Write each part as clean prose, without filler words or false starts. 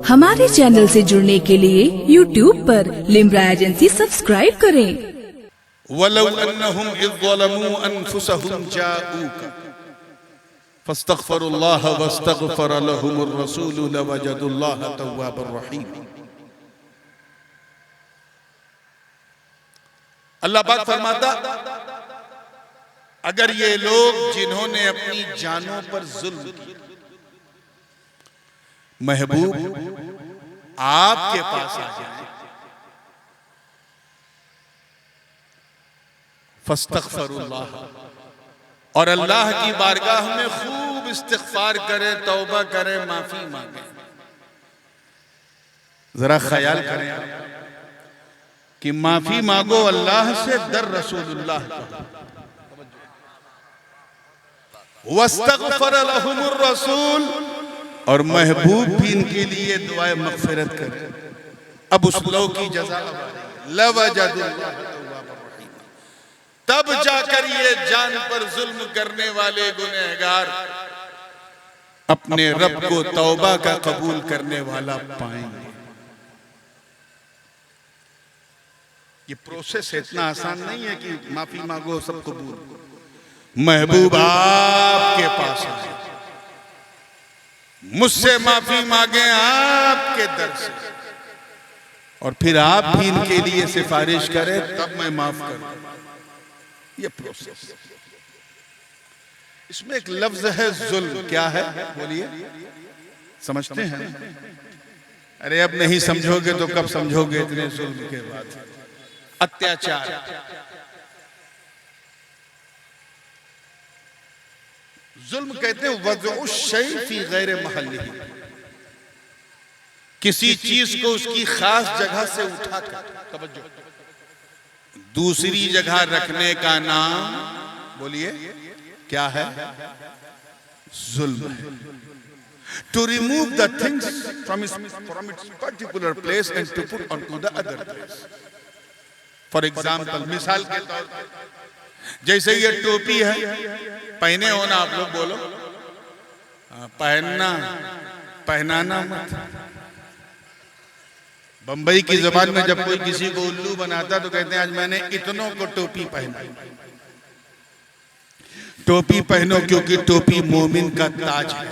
हमारे चैनल से जुड़ने के लिए YouTube पर लिम्रा एजेंसी सब्सक्राइब करें। वलौ अन्नहुम इज़ ज़लमू अनफुसहुम जाऊका फस्तग़फिरुल्लाह वस्तग़फ़र लहुमुर रसूल लवजदुल्लाह तव्वाबर रहीम। अल्लाह पाक फरमाता, अगर ये लोग जिन्होंने अपनी जानों पर जुल्म किया महबूब आपके पास आ जाए, फस्तग़फिरुल्लाह, और अल्लाह की बारगाह में खूब इस्तिग़फ़ार करें, तौबा करें, माफी मांगे। जरा ख्याल करें कि माफी मांगो अल्लाह से, दर रसूलुल्लाह वस्तग़फ़र लहुमुर रसूल, और महबूब भी इनके लिए दुआए मग़फ़िरत करें। अब उस लो की जज़ा लवजदुल्लाह तव्वाबर रहीम, तब जाकर ये जान पर जुल्म करने वाले गुनहगार अपने रब को तौबा का कबूल करने वाला पाएंगे। ये प्रोसेस इतना आसान नहीं है कि माफी मांगो सब कबूल। महबूब आपके पास आए, मुझसे माफी मांगे आपके दर से, और फिर आप भी इनके लिए सिफारिश करें, तब मैं माफ करूं। ये प्रोसेस। इसमें एक लफ्ज है जुल्म। क्या है बोलिए, समझते हैं? अरे अब नहीं समझोगे तो कब समझोगे इतने जुल्म के बाद। अत्याचार, जुल्म कहते हैं वज़उ शै फी गैर महल्लिही, किसी चीज को उसकी खास जगह से उठाकर तवज्जो दूसरी जगह रखने का नाम बोलिए क्या है? जुल्म है। To remove the things from its particular place and to put on to the other place. For example, मिसाल के तौर पर, जैसे ये टोपी है, पहने हो ना आप लोग, बोलो पहनना, पहनाना मत। बंबई की जबान में जब कोई किसी को उल्लू बनाता तो कहते हैं आज मैंने इतनों को टोपी पहना। टोपी पहनो क्योंकि टोपी मोमिन का ताज है।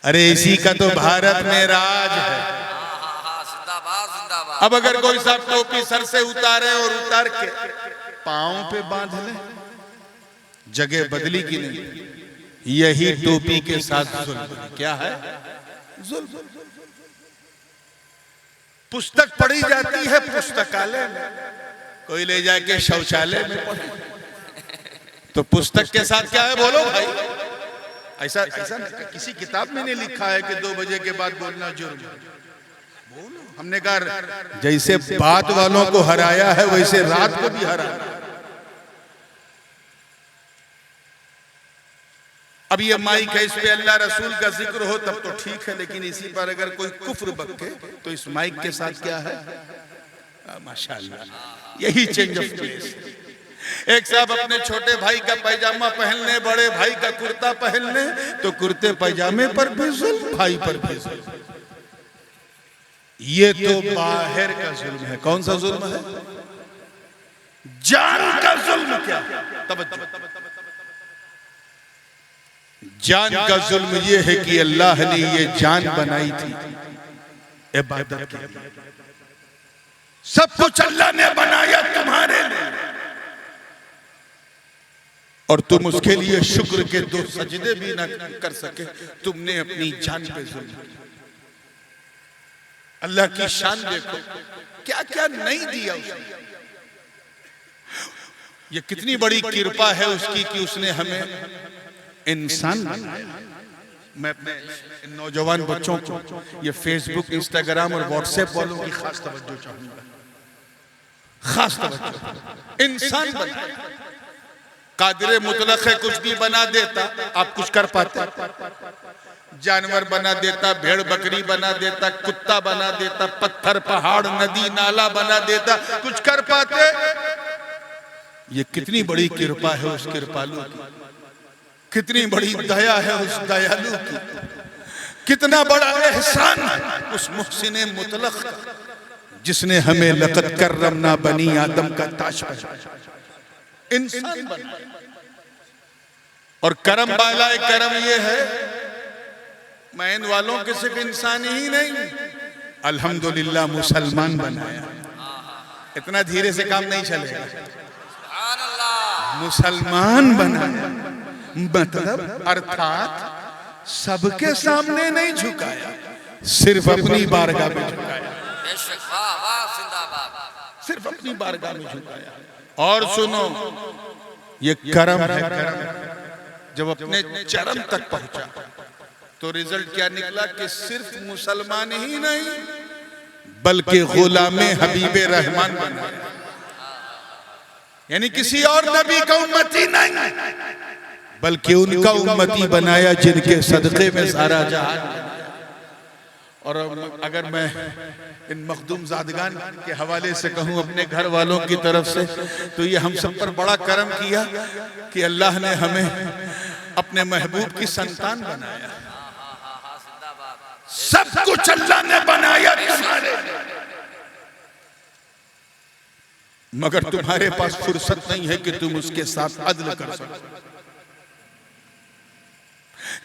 अरे इसी का तो भारत में राज है। अब अगर कोई साहब टोपी सर से उतारे और उतार के पांव पे बांध ले, जगह बदली की नहीं, यही टोपी के साथ जुल्म। क्या है? जुल्म। पुस्तक पढ़ी जाती है पुस्तकालय में, कोई ले जाके शौचालय में पढ़े तो पुस्तक के साथ क्या है? बोलो भाई। ऐसा ऐसा किसी किताब में नहीं लिखा है कि 2 बजे के बाद बोलना जुर्म। बोलो। हमने कहा जैसे बात वालों को हराया है वैसे रात को भी हराया। अब ये माइक है, इस पे अल्लाह रसूल का जिक्र हो तब तो ठीक है, लेकिन इसी पर अगर कोई कुफ्र बके तो इस माइक के साथ क्या है? माशाअल्लाह, यही चेंज ऑफ प्लेस। एक साहब अपने छोटे भाई का पैजामा पहन ले, बड़े भाई का कुर्ता पहन ले, तो कुर्ते पैजामे पर भी जुल्म, भाई पर भी जुल्म। ये तो बाहर का जुल्म है। कौन सा जुल्म है? जान का जुल्म। क्या? तवज्जो, जान का जुल्म ये है कि अल्लाह ने ये जान बनाई थी इबादत के लिए। सब कुछ अल्लाह ने बनाया तुम्हारे लिए, और तुम उसके लिए शुक्र के 2 सजदे भी ना कर सके, तुमने अपनी जान पे जुल्म किया। अल्लाह की शान देखो, क्या क्या नहीं दिया उसने। ये कितनी बड़ी कृपा है उसकी कि उसने हमें इंसान बनाया। मैं अपने नौजवान बच्चों को ये फेसबुक, इंस्टाग्राम और व्हाट्सएप वालों की खास तवज्जो चाहूंगा, खास तवज्जो। इंसान बनाया, कादिर मुतलक है, कुछ भी बना देता, आप कुछ कर पाते? जानवर बना देता, भेड़ बकरी बना देता, कुत्ता बना देता, पत्थर पहाड़ नदी नाला बना देता, कुछ कर पाते? ये कितनी बड़ी कृपा है उस कृपालु की। कितनी बड़ी दया है उस दयालु की, कितना बड़ा एहसान है उस मुहसिन मुतलक का, जिसने हमें लक़द कर्रमना बनी आदम का ताज पहनाया, इंसान बनाया। और करम बालाए करम ये है, मैं इन वालों के सिर्फ इंसान ही नहीं, अल्हम्दुलिल्लाह मुसलमान बनाया। इतना धीरे से काम नहीं चलेगा, मुसलमान बनाया मतलब अर्थात सबके सामने नहीं झुकाया, सिर्फ अपनी बारगाह में झुकाया, सिर्फ अपनी बारगाह में झुकाया। और सुनो, ये करम है, करम जब अपने चरम तक पहुंचा तो रिजल्ट क्या निकला कि सिर्फ मुसलमान ही नहीं बल्कि गुलामे हबीबे रहमान बना, यानी किसी और नबी का उम्मती नहीं बल्कि उनका उम्मती बनाया जिनके सदक़े में सारा जहान बनाया। और अगर मैं इन मखदूम ज़ादगान के हवाले से कहूँ अपने घर वालों की तरफ से, तो ये हम सब पर बड़ा करम किया कि अल्लाह ने हमें अपने महबूब की संतान बनाया। सब कुछ अल्लाह ने बनाया तुम्हारे, मगर तुम्हारे पास फुर्सत नहीं है कि तुम उसके साथ अदल कर सको।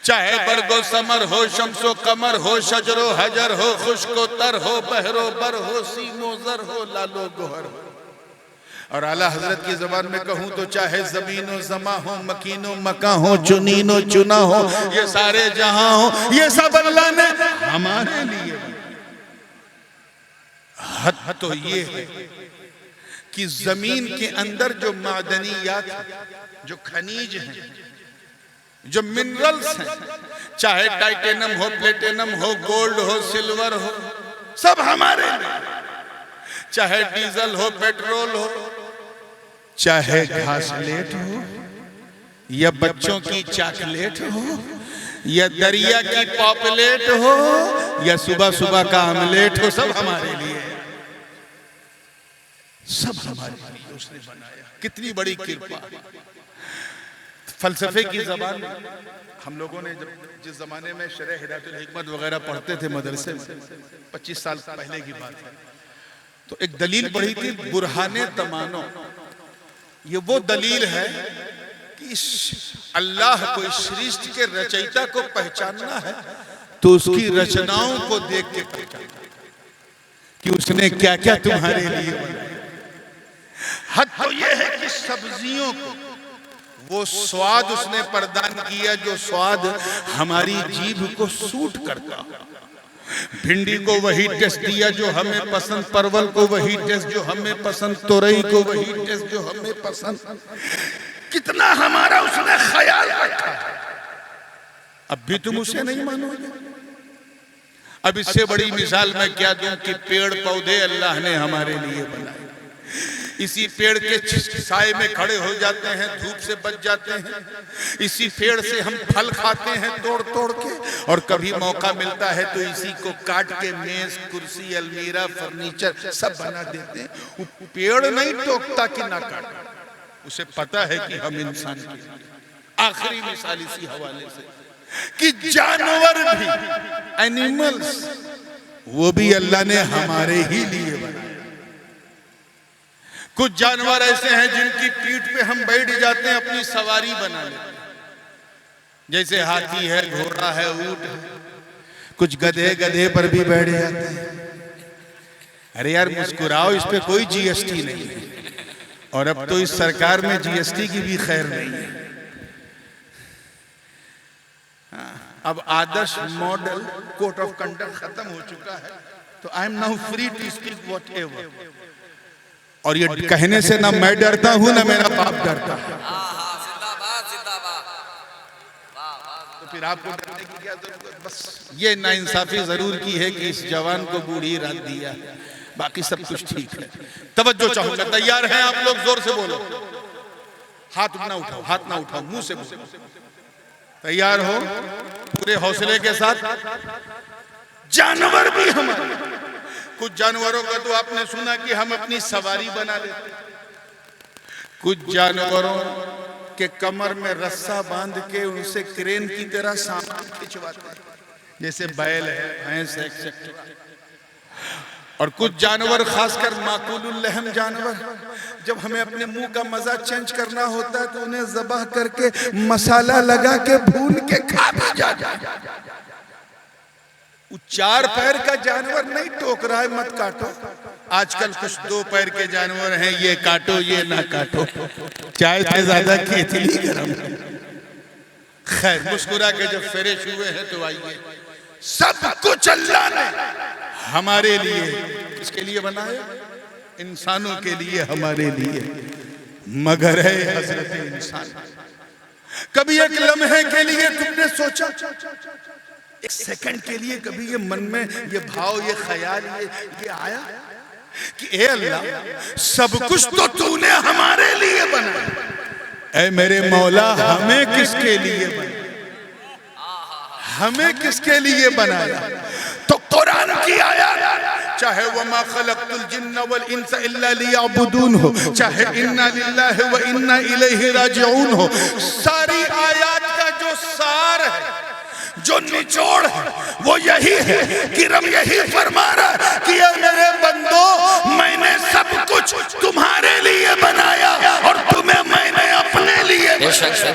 चाहे बरगो समर हो, शम्सो कमर हो, शजरो हजर हो, खुश्को तर हो, बहरो बर हो, सीमो जर हो, लालो गोहर हो। और आला हजरत की जबान में कहूं तो चाहे जमीनो जमा हो, मकीनो मका हो, चुनीनो चुना हो, ये सारे जहां हो, ये सब अल्लाह ने हमारे लिए। हद तो ये है कि जमीन के अंदर जो मादनियात, जो खनिज हैं, जो मिनरल्स हैं, चाहे टाइटेनियम हो, प्लेटिनम हो, गोल्ड हो, सिल्वर हो, सब हमारे लिए। चाहे डीजल हो, पेट्रोल हो, चाहे घासलेट हो, या बच्चों की चॉकलेट हो, या दरिया की पॉपलेट हो, या सुबह सुबह का आमलेट हो, सब हमारे लिए, सब हमारे लिए उसने बनाया। कितनी बड़ी कृपा। फलसफे की जबान हम लोगों ने जब जिस जमाने में शरह हिदायतुल हिकमत वगैरह पढ़ते थे मदरसे में, 25 साल पहले की बात है, तो एक दलील पढ़ी थी बुरहाने तमानो। ये वो दलील है कि इस अल्लाह को, इस सृष्टि के रचयिता को पहचानना है तो उसकी रचनाओं को देख के पहचानना कि उसने क्या क्या तुम्हारे लिए बनाया। हद तो ये है कि सब्जियों को वो स्वाद उसने प्रदान किया जो स्वाद हमारी जीभ को सूट करता। भिंडी को वही टेस्ट दिया जो हमें पसंद, परवल को वही टेस्ट जो हमें पसंद, तोरई को वही टेस्ट जो हमें पसंद। कितना हमारा उसने ख्याल रखा। अब भी तुम उसे नहीं मानोगे। अब इससे बड़ी मिसाल मैं क्या दूं कि पेड़ पौधे अल्लाह ने हमारे लिए बनाए। इसी पेड़ के साए में खड़े हो जाते हैं, धूप से बच जाते हैं। इसी पेड़ से हम फल खाते हैं तोड़ तोड़ के, और कभी मौका मिलता है तो इसी को काट के मेज, कुर्सी, अलमीरा, फर्नीचर सब बना देते हैं। वो पेड़ नहीं टोकता कि ना काट, उसे पता है कि हम इंसान के। आखिरी मिसाल इसी हवाले से कि जानवर भी, एनिमल्स, वो भी अल्लाह ने हमारे ही लिए बनाए। कुछ जानवर ऐसे हैं जिनकी पीठ पे हम बैठ जाते हैं, अपनी सवारी बना लेते हैं, जैसे हाथी है, घोड़ा है, ऊंट है। कुछ गधे गधे पर भी बैठ जाते हैं। अरे यार मुस्कुराओ, इस पे कोई जीएसटी नहीं है, और अब तो इस सरकार में जीएसटी की भी खैर नहीं है। अब आदर्श मॉडल कोड ऑफ कंडक्ट खत्म हो चुका है, तो I am now free to speak whatever. और ये कहने से ना मैं डरता हूं ना मेरा बाप डरता है। तो फिर आपको डरने की क्या जरूरत? बस ये नाइंसाफी जरूर की है कि इस जवान को बूढ़ी रात दिया, बाकी सब कुछ ठीक है। तवज्जो चाहूंगा, तैयार हैं आप लोग? जोर से बोलो, हाथ ना उठाओ, हाथ ना उठाओ, मुंह से बोलो। तैयार हो? पूरे हौसले के साथ। जानवर भी हमारे, कुछ जानवरों का तो आपने सुना कि हम अपनी सवारी बना लेते, कुछ जानवरों कि कमर में रस्सा बांध के उनसे क्रेन की तरह सामान खिंचवाते हैं, जैसे बैल है, भैंस है, एक्सेट्रा। और कुछ जानवर, खासकर माकुलुल लहम जानवर, जब हमें अपने मुंह का मजा चेंज करना होता है तो उन्हें ज़बाह करके मसाला लगा के भून के खा भी जाता है। चार पैर का जानवर नहीं टोक रहा है मत काटो। आजकल कुछ दो पैर के जानवर हैं, ये काटो ये ना काटो, चाय से ज्यादा केतली गरम। खैर, मुस्कुरा के जब फ्रेश हुए हैं तो आइए, सब कुछ अल्लाह ने हमारे लिए, किसके लिए बनाया? इंसानों के लिए, हमारे लिए। मगर है हजरत इंसान, कभी एक लम्हे के लिए तुमने सोचा, एक सेकंड के लिए कभी ये मन में ये भाव, ये ख्याल, ये आया कि ए अल्लाह, सब कुछ तो तूने हमारे लिए बनाया, ऐ मेरे मौला हमें किसके लिए बनाया? हमें किसके लिए बनाया? तो कुरान की आयत, चाहे वमा खलक़तुल जिन्ना वल इंसा इल्ला लियअबुदून हो, चाहे इन्ना लिल्लाहि व इन्ना इलैहि राजिऊन हो, सारी आयत का जो सार है, जो निचोड़ है, वो यही है कि रब यही फरमा रहा है कि मेरे बंदो, मैंने सब कुछ तुम्हारे लिए बनाया और तुम्हें मैंने अपने लिए बनाया,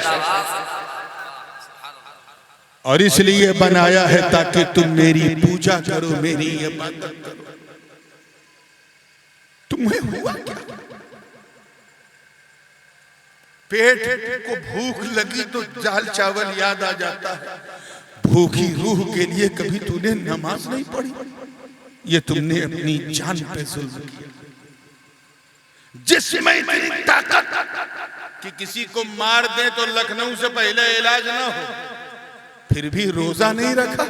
और इसलिए बनाया है ताकि तुम मेरी पूजा करो, मेरी इबादत करो। तुम्हें हुआ क्या? पेट को भूख लगी तो दाल चावल याद आ जाता है। भूखी रूह के लिए कभी तूने नमाज नहीं पढ़ी? ये तुमने अपनी जान पे जुल्म किया। जिसमें इतनी ताकत कि किसी को मार दे तो लखनऊ से पहले इलाज ना हो, फिर भी रोजा नहीं रखा,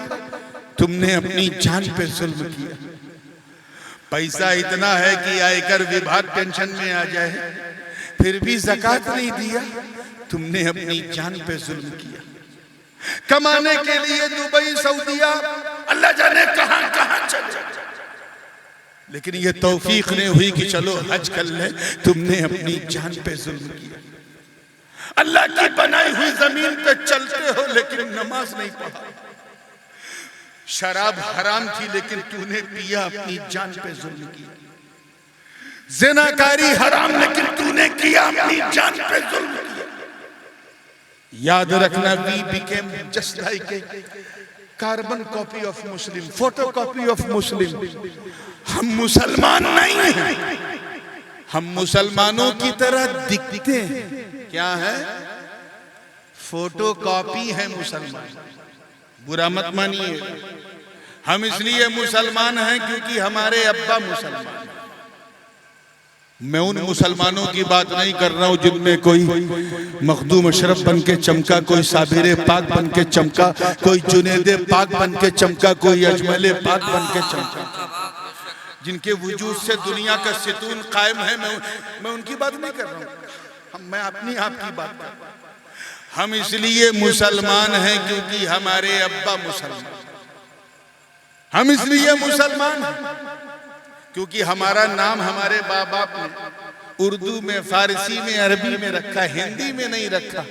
तुमने अपनी जान पे जुल्म किया। पैसा इतना है कि आयकर विभाग टेंशन में आ जाए, फिर भी ज़कात नहीं दिया, तुमने अपनी जान पे जुल्म किया। कमाने के लिए दुबई, सऊदीया, अल्लाह जाने कहां कहां चले, लेकिन ये तौफीक नहीं हुई कि चलो हज कर ले, तुमने अपनी जान पे जुल्म किया। अल्लाह की बनाई हुई जमीन पे चलते हो लेकिन नमाज नहीं पढ़ा। शराब हराम थी लेकिन तूने पिया, अपनी जान पे जुल्म किया। ज़िनाकारी हराम लेकिन तूने किया, अपनी जान पे जुल्म किया। याद रखना, we became just like a carbon copy of Muslim, photo copy of Muslim. हम मुसलमान नहीं हैं, हम मुसलमानों की तरह दिखते हैं। क्या है? फोटो कॉपी है मुसलमान। बुरा मत मानिए, हम इसलिए मुसलमान हैं क्योंकि हमारे अब्बा मुसलमान। मैं उन मुसलमानों की बात नहीं कर रहा हूं जिनमें कोई मखदूम अशरफ बन के चमका, कोई साबिर पाक बन के चमका, कोई जुनेद पाक बन के चमका, कोई अजमल पाक बन के चमका, जिनके वजूद से दुनिया का सितून कायम है। मैं उनकी बात नहीं कर रहा हूं, मैं अपनी आपकी बात कर रहा हूं। हम इसलिए मुसलमान हैं क्योंकि हमारे अब्बा मुसलमान। हम इसलिए मुसलमान हैं क्योंकि हमारा नाम हमारे बाप बाप ने उर्दू में, फारसी में, अरबी में रखा, हिंदी में नहीं रखा,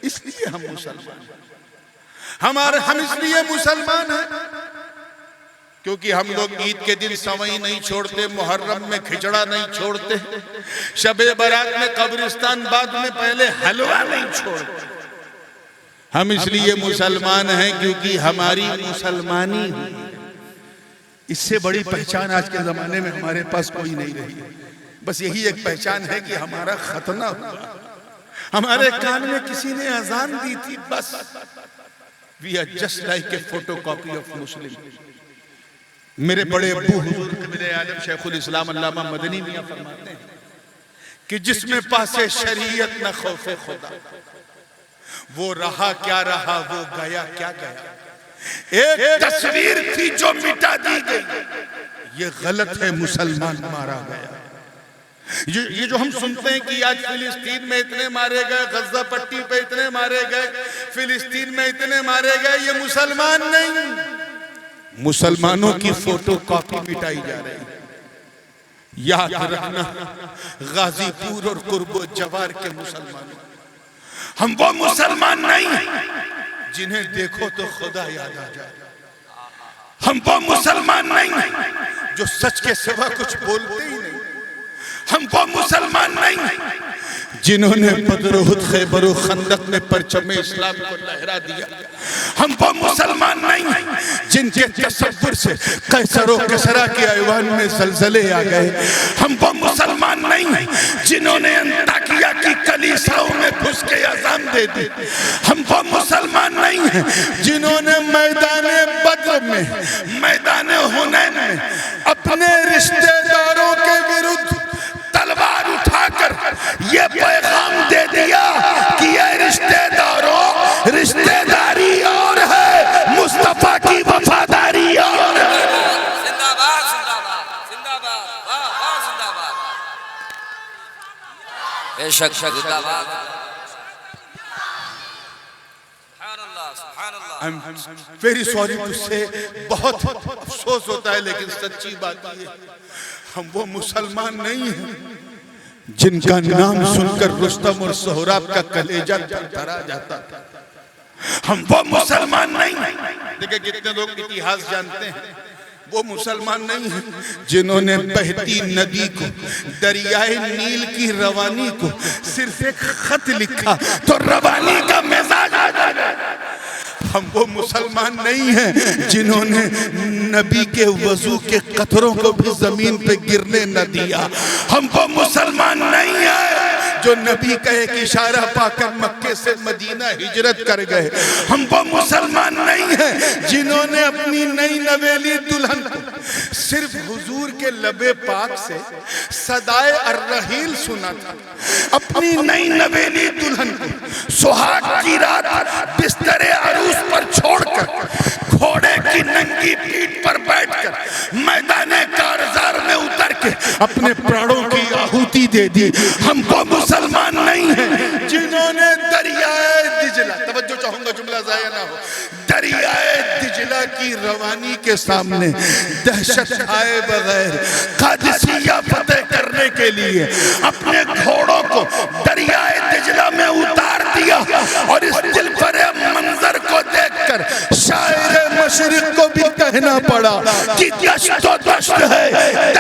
इसलिए हम मुसलमान। हम इसलिए मुसलमान हैं क्योंकि हम लोग ईद के दिन सवई नहीं छोड़ते, मुहर्रम में खिचड़ा नहीं छोड़ते, शबे बारात में कब्रिस्तान, बाद में पहले हलवा नहीं छोड़ते। हम इसलिए मुसलमान हैं क्योंकि हमारी मुसलमानी, इससे बड़ी पहचान आज के जमाने में हमारे पास कोई नहीं रही। बस यही एक पहचान है कि हमारा खतना हुआ, हमारे कान में किसी ने अजान दी थी, बस। We are just like a photocopy of Muslim. मेरे बड़े अब्बू हुजूर क़िबले आलम शेखुल इस्लाम अल्लामा मदनी मियां फरमाते हैं कि जिसमें पासे शरीयत न खौफे खुदा, वो रहा क्या रहा, वो गया क्या गया। एक तस्वीर थी जो मिटा दी गई, ये गलत है, मुसलमान मारा गया। ये जो हम सुनते हैं कि आज फिलिस्तीन में इतने मारे गए, गज्जा पट्टी पे इतने मारे गए, फिलिस्तीन में इतने मारे गए, ये मुसलमान नहीं, मुसलमानों की फोटो कॉपी मिटाई जा रही। याद रखना, गाजीपुर और कुर्बो जवार के मुसलमानों, हम वो मुसलमान नहीं जिन्हें देखो तो खुदा याद आ जाए। हम वो मुसलमान नहीं जो सच के सिवा कुछ बोलते ही नहीं। हम वो मुसलमान नहीं जिन्होंने बदर उहद खैबर और खंदक में परचम इस्लाम को लहरा दिया। हम वो मुसलमान नहीं जिनके तसव्वुर से कैसर और किसरा के ऐवान में ज़लज़ले आ गए। हम वो मुसलमान नहीं जिन्होंने अंताकिया की कलीसियाओं में घुस के अज़ान दे दी। हम वो मुसलमान नहीं हैं जिन्होंने मैदान बद्र में, मैदान हुनैन में अपने रिश्तेदारों के विरुद्ध तलवार उठाकर ये पैगाम दे दिया कि ये रिश्तेदारों, रिश्तेदारी और है, मुस्तफा की वफादारी और है। जिंदाबाद जिंदाबाद जिंदाबाद, वाह वाह जिंदाबाद, बेशक जिंदाबाद। I am very sorry to say, बहुत अफसोस होता है लेकिन सच्ची बात ये, हम वो मुसलमान नहीं हैं जिनका नाम सुनकर रुस्तम और सोहराब का कलेजा थरथरा जाता था। हम वो मुसलमान नहीं, देखिए कितने लोग इतिहास जानते हैं, वो मुसलमान नहीं हैं जिन्होंने बहती नदी को, दरियाए नील की रवानी को सिर्फ एक खत लिखा तो रवानी का मिजाज आ जाता। हम वो मुसलमान नहीं हैं जिन्होंने नबी के वजू के कतरों को भी जमीन पे गिरने न दिया। हम वो मुसलमान नहीं हैं जो नबी का एक इशारा पाकर मक्के से मदीना हिजरत कर गए। हम वो मुसलमान नहीं हैं जिन्होंने अपनी नई नवेली दुल्हन को सिर्फ हुजूर के लबे पाक से सदाए अर्रहील सुना था। अपनी नई नवेली दुल्हन को सुहाग की रात बिस्तरे अरूस पर छोड़कर घोड़े की नंगी पीठ पर बैठकर मैदाने कारजार में उतर के अपने प्राणों की आहुति दे दी। हम वो मुसलमान नहीं हैं जिन्होंने दरियाए दिजला, तवज्जो चाहूंगा जुमला जाया ना हो, दरियाए दिजला की रवानी के सामने दहशत खाए बगैर कादिसिया फतेह करने के लिए अपने घोड़ों को दरियाए दिजला में उतार दिया। और इस दिल भरे मंजर को देखकर शायर मशरिक को भी कहना पड़ा कि दश्त है